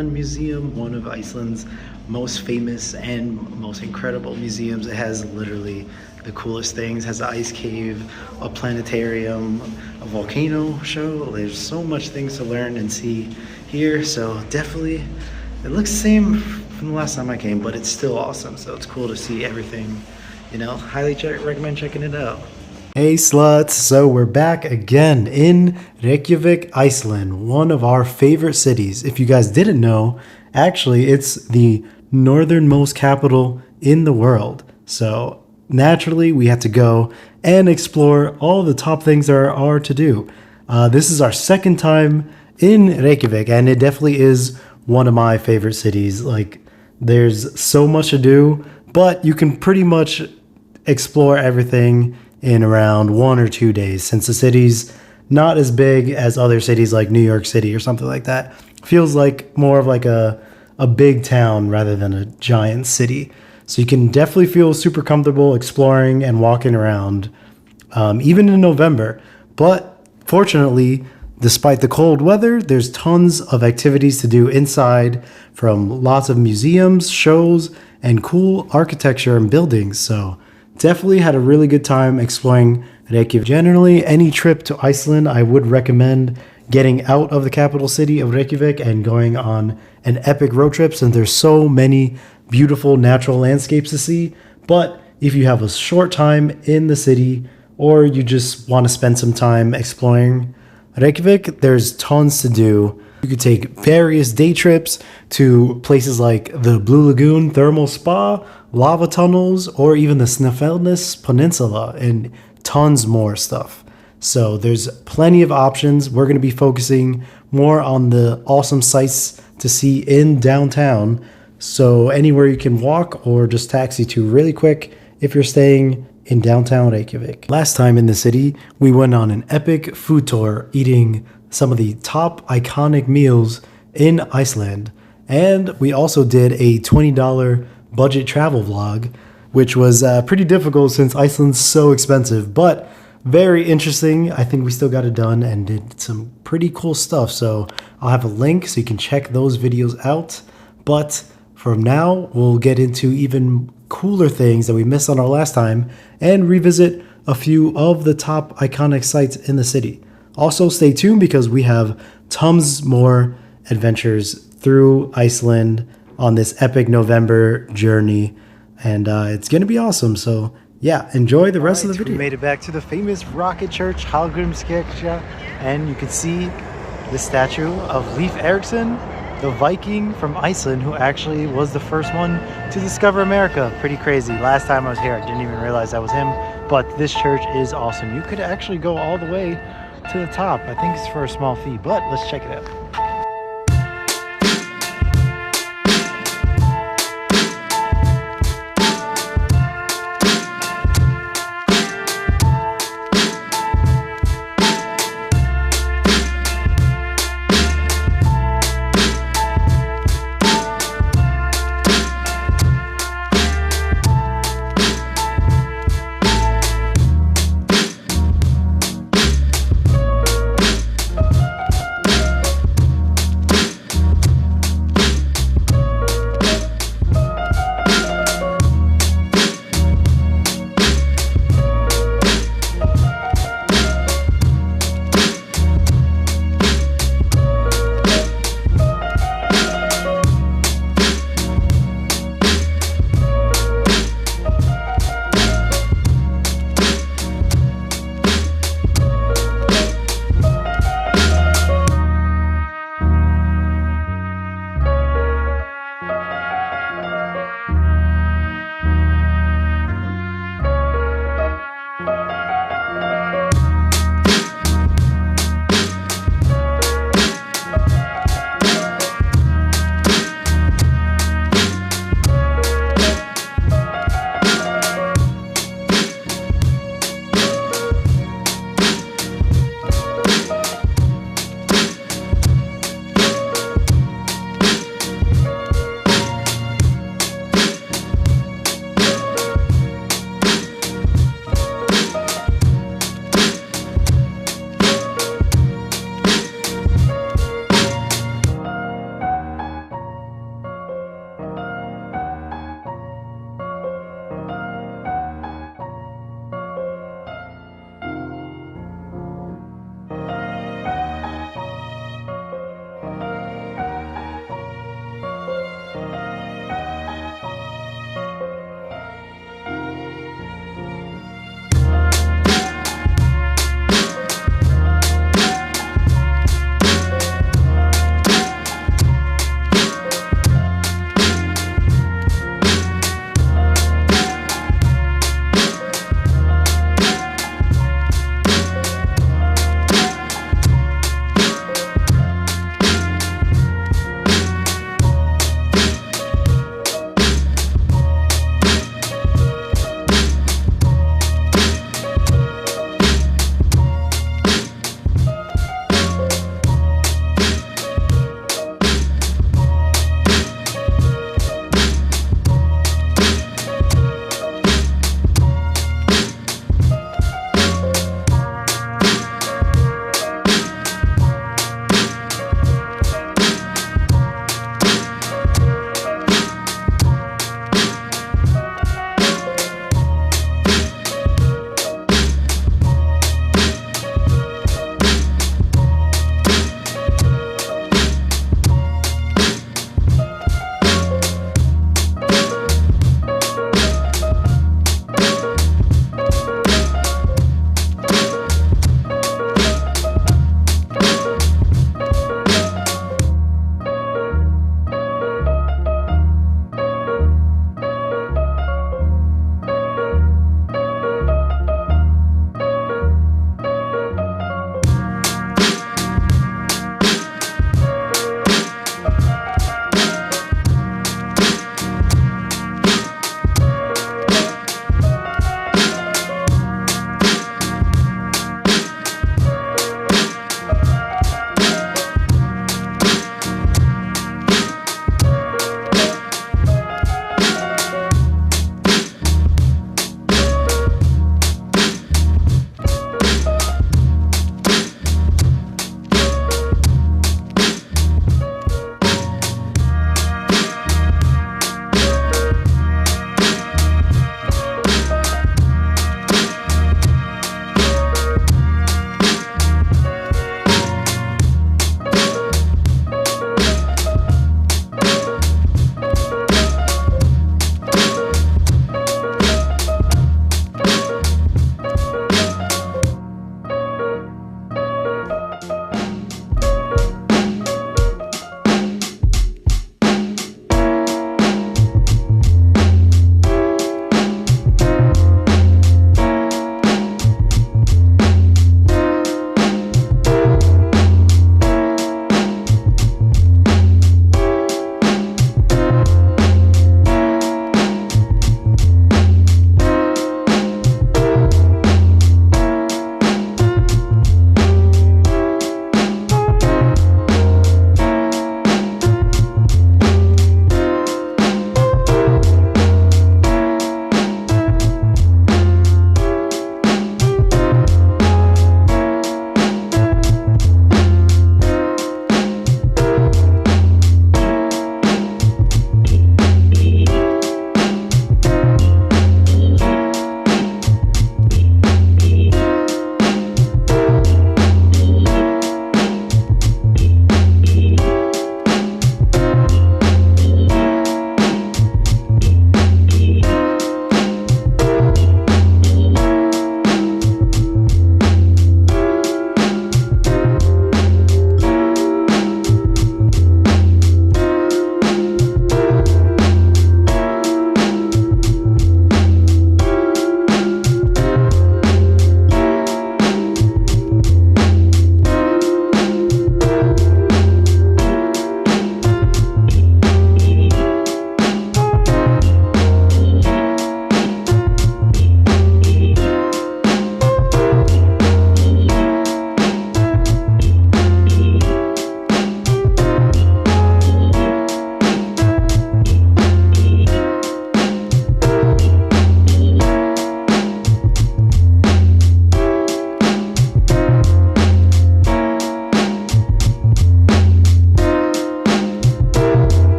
Iceland Museum, one of Iceland's most famous and most incredible museums. It has literally the coolest things. It has an ice cave, a planetarium, a volcano show. There's so much things to learn and see here. So definitely, it looks the same from the last time I came, but it's still awesome. So it's cool to see everything. You know, highly recommend checking it out. Hey sluts, so we're back again in Reykjavik, Iceland, one of our favorite cities. If you guys didn't know, actually it's the northernmost capital in the world. So naturally we had to go and explore all the top things there are to do. This is our second time in Reykjavik, and it definitely is one of my favorite cities. Like, there's so much to do, but you can pretty much explore everything in around 1 or 2 days, since the city's not as big as other cities like New York City or something like that. Feels like more of like a big town rather than a giant city. So you can definitely feel super comfortable exploring and walking around, even in November. But fortunately, despite the cold weather, there's tons of activities to do inside, from lots of museums, shows, and cool architecture and buildings. So definitely had a really good time exploring Reykjavik. Generally, any trip to Iceland, I would recommend getting out of the capital city of Reykjavik and going on an epic road trip, since there's so many beautiful natural landscapes to see. But if you have a short time in the city, or you just want to spend some time exploring Reykjavik, there's tons to do. You could take various day trips to places like the Blue Lagoon Thermal Spa, lava tunnels, or even the Snæfellsnes Peninsula, and tons more stuff. So there's plenty of options. We're going to be focusing more on the awesome sights to see in downtown. So anywhere you can walk or just taxi to really quick if you're staying in downtown Reykjavik. Last time in the city, we went on an epic food tour, eating some of the top iconic meals in Iceland. And we also did a $20 budget travel vlog, which was pretty difficult since Iceland's so expensive, but very interesting. I think we still got it done and did some pretty cool stuff. So I'll have a link so you can check those videos out. But from now, we'll get into even cooler things that we missed on our last time and revisit a few of the top iconic sites in the city. Also, stay tuned because we have tons more adventures through Iceland on this epic November journey, and it's going to be awesome. So yeah, enjoy the rest of the video. We made it back to the famous rocket church, Hallgrímskirkja, and you can see the statue of Leif Erikson, the Viking from Iceland, who actually was the first one to discover America. Pretty crazy. Last time I was here, I didn't even realize that was him, but this church is awesome. You could actually go all the way to the top. I think it's for a small fee, but let's check it out.